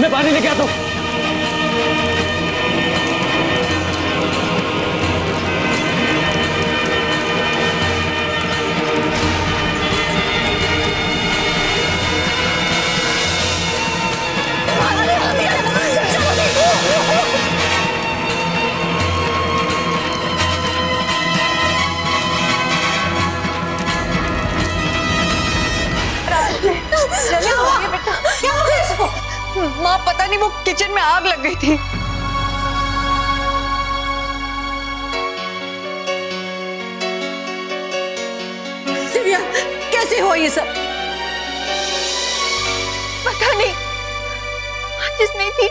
मैं पानी लेके आता हूं। माँ पता नहीं वो किचन में आग लग गई थी। दिव्या कैसे हो ये सब? पता नहीं, माचिस नहीं थी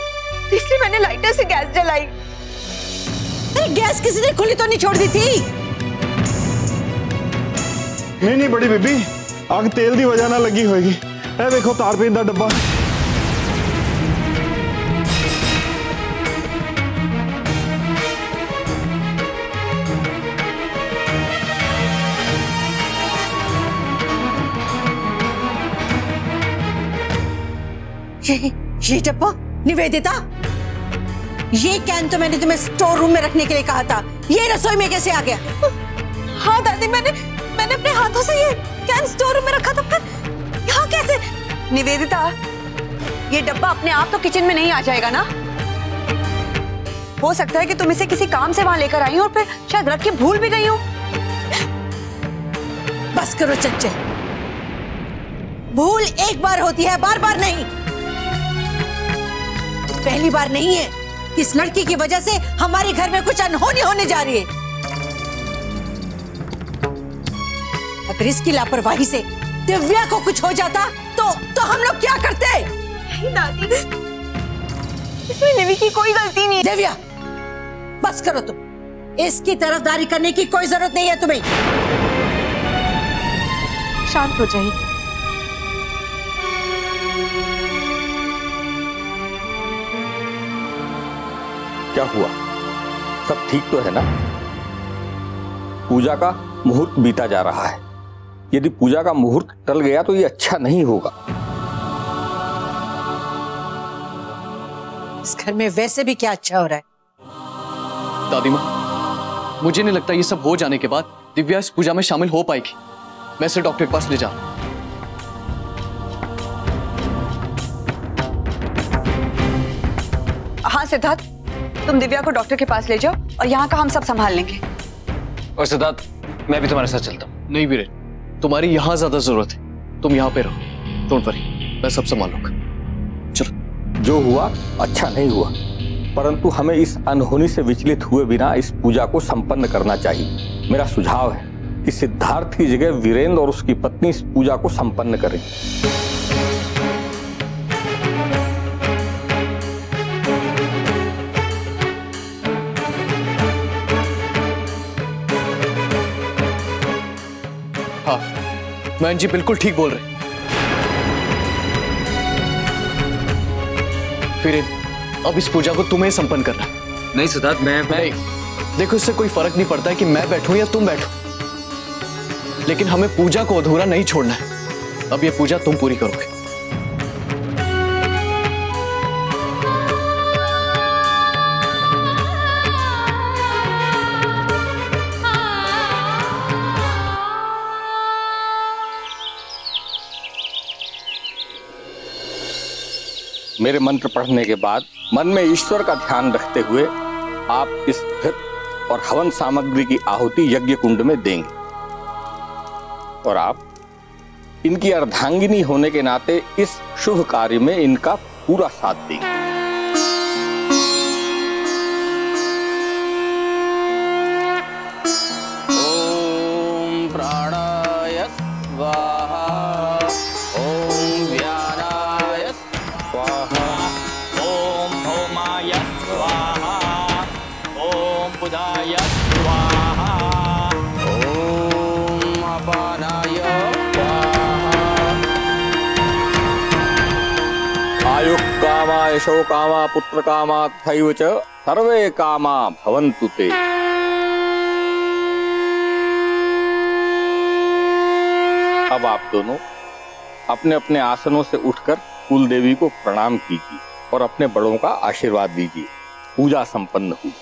इसलिए मैंने लाइटर से गैस जलाई। अरे गैस किसी ने खुली तो नहीं छोड़ दी थी? नहीं बड़ी बीबी, आग तेल की वजह ना लगी होगी। ए देखो तार पीन का डब्बा। ये डब्बा निवेदिता, ये कैन तो मैंने तुम्हें स्टोर रूम में रखने के लिए कहा था, ये रसोई में कैसे आ गया? हाँ दादी, मैंने अपने हाथों से ये कैन स्टोर रूम में रखा था, फिर यहाँ कैसे? निवेदिता, ये डब्बा अपने आप तो किचन में नहीं आ जाएगा ना? हो सकता है कि तुम इसे किसी काम से वहां लेकर आई हो और फिर शायद रख के भूल भी गई हो। बस करो चच्चे, भूल एक बार होती है, बार बार नहीं। पहली बार नहीं है कि इस लड़की की वजह से हमारे घर में कुछ अनहोनी होने जा रही है। अगर इसकी लापरवाही से दिव्या को कुछ हो जाता तो हम लोग क्या करते? नहीं दादी, इसमें निवी की कोई गलती नहीं है। दिव्या बस करो तुम, इसकी तरफदारी करने की कोई जरूरत नहीं है तुम्हें। शांत हो जाइए। क्या हुआ? सब ठीक तो है ना? पूजा का मुहूर्त बीता जा रहा है। यदि पूजा का मुहूर्त टल गया तो ये अच्छा नहीं होगा। इस घर में वैसे भी क्या अच्छा हो रहा है? दादी माँ, मुझे नहीं लगता ये सब हो जाने के बाद दिव्या इस पूजा में शामिल हो पाएगी। मैं इसे डॉक्टर के पास ले जा। हाँ सिद्धार्थ, तुम दिव्या को डॉक्टर के पास ले जाओ और यहाँ का हम सब संभाल लेंगे। और सिद्धार्थ, मैं भी तुम्हारे साथ चलता हूँ। नहीं वीरेन, तुम्हारी यहाँ ज्यादा जरूरत है, तुम यहाँ पे रहो। डोंट वरी, मैं सब संभाल लूंगा। चलो। जो हुआ अच्छा नहीं हुआ, परंतु हमें इस अनहोनी से विचलित हुए बिना इस पूजा को संपन्न करना चाहिए। मेरा सुझाव है कि सिद्धार्थ की जगह वीरेंद्र और उसकी पत्नी इस पूजा को संपन्न करें। हाँ, मैन जी बिल्कुल ठीक बोल रहे। वीरेन, अब इस पूजा को तुम्हें संपन्न करना। नहीं सिद्धार्थ, मैं नहीं, देखो इससे कोई फर्क नहीं पड़ता है कि मैं बैठूं या तुम बैठो, लेकिन हमें पूजा को अधूरा नहीं छोड़ना है। अब ये पूजा तुम पूरी करोगे। मेरे मंत्र पढ़ने के बाद मन में ईश्वर का ध्यान रखते हुए आप इस घृत और हवन सामग्री की आहुति यज्ञ कुंड में देंगे और आप इनकी अर्धांगिनी होने के नाते इस शुभ कार्य में इनका पूरा साथ देंगे। ओम प्राणाय स्वाहा, ओम व्यानाय स्वाहा, ओम भौमाय स्वाहा, ओम बुधाय स्वाहा, ओम अपानाय स्वाहा, आयुक्काम कामा यशो कामा पुत्र कामा तथैव च सर्वे कामा भवन्तु ते। अब आप दोनों अपने अपने आसनों से उठकर कुल देवी को प्रणाम कीजिए और अपने बड़ों का आशीर्वाद दीजिए। पूजा संपन्न हुई।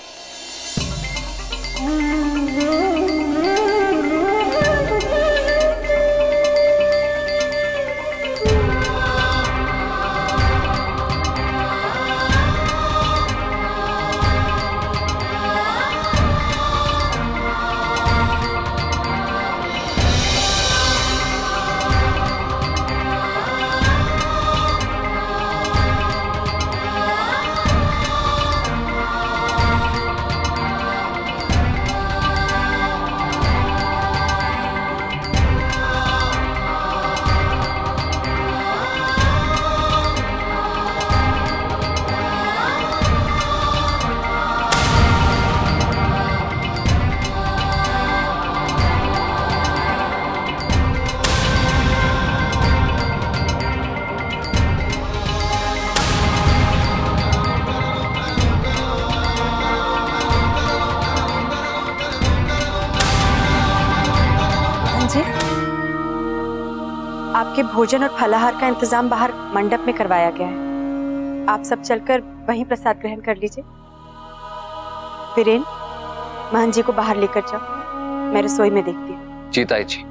आपके भोजन और फलाहार का इंतजाम बाहर मंडप में करवाया गया है। आप सब चलकर वहीं प्रसाद ग्रहण कर लीजिए। वीरेन, महन जी को बाहर लेकर जाओ, मैं रसोई में देखती हूँ। जी ताई जी।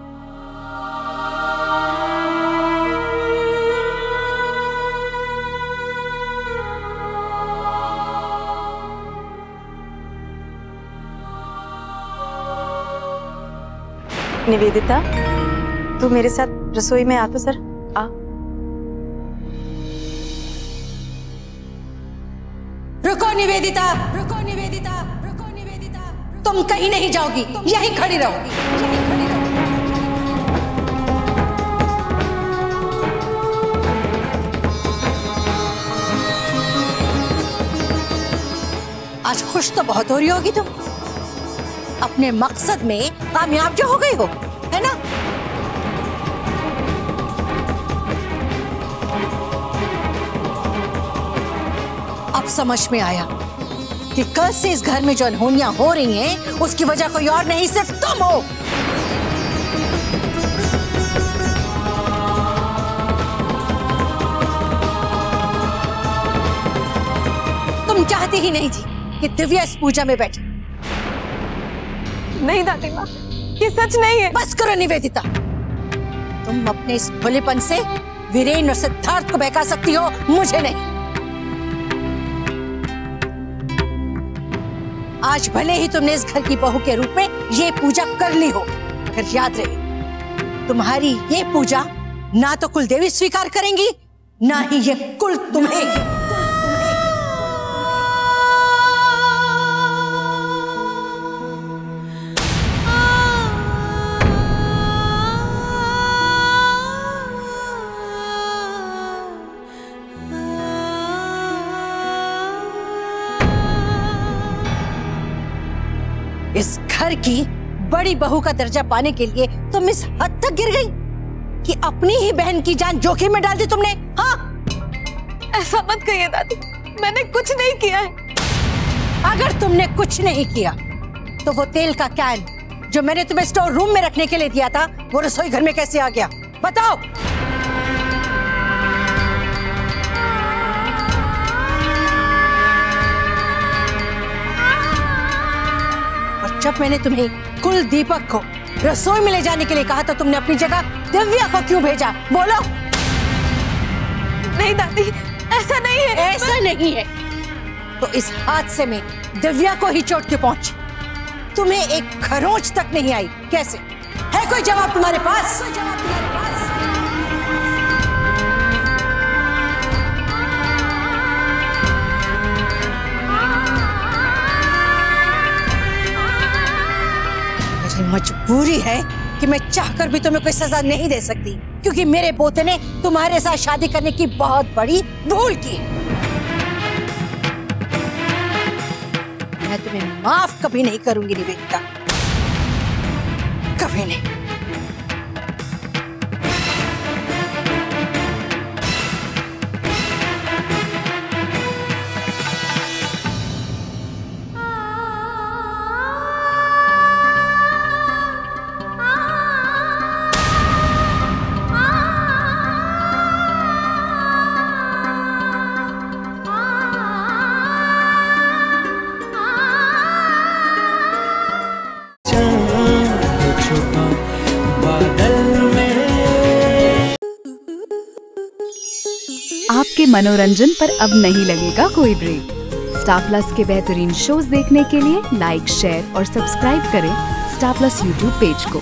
निवेदिता, तू मेरे साथ रसोई में आ तो सर, आ। रुको निवेदिता, रुको निवेदिता, रुको निवेदिता, तुम कहीं नहीं जाओगी, यहीं खड़ी रहोगी, यहीं खड़ी रहोगी। आज खुश तो बहुत हो रही होगी तुम, अपने मकसद में कामयाब जो हो गई हो, है ना? अब समझ में आया कि कल से इस घर में जो अनहोनियां हो रही हैं, उसकी वजह कोई और नहीं, सिर्फ तुम हो। तुम चाहती ही नहीं थी कि दिव्या इस पूजा में बैठे। नहीं दादी माँ, ये सच नहीं है। बस करो निवेदिता, तुम अपने इस भोलेपन से वीरेन और सिद्धार्थ को बहका सकती हो, मुझे नहीं। आज भले ही तुमने इस घर की बहू के रूप में ये पूजा कर ली हो, मगर याद रहे, तुम्हारी ये पूजा ना तो कुल देवी स्वीकार करेंगी, ना ही ये कुल तुम्हें। इस घर की बड़ी बहू का दर्जा पाने के लिए तुम इस हद तक गिर गई कि अपनी ही बहन की जान जोखिम में डाल दी तुमने। हाँ, ऐसा मत कहिए दादी, मैंने कुछ नहीं किया है। अगर तुमने कुछ नहीं किया तो वो तेल का कैन जो मैंने तुम्हें स्टोर रूम में रखने के लिए दिया था, वो रसोई घर में कैसे आ गया? बताओ। जब मैंने तुम्हें कुल दीपक को रसोई में ले जाने के लिए कहा तो तुमने अपनी जगह दिव्या को क्यों भेजा? बोलो। नहीं दादी, ऐसा नहीं है। ऐसा नहीं है तो इस हादसे में दिव्या को ही चोट क्यों पहुंची? तुम्हें एक खरोंच तक नहीं आई, कैसे? है कोई जवाब तुम्हारे पास? मजबूरी है कि मैं चाहकर भी तुम्हें कोई सजा नहीं दे सकती, क्योंकि मेरे पोते ने तुम्हारे साथ शादी करने की बहुत बड़ी भूल की। मैं तुम्हें माफ कभी नहीं करूंगी निवेदिता, कभी नहीं। आपके मनोरंजन पर अब नहीं लगेगा कोई ब्रेक। स्टार प्लस के बेहतरीन शोज देखने के लिए लाइक, शेयर और सब्सक्राइब करें स्टार प्लस यूट्यूब पेज को।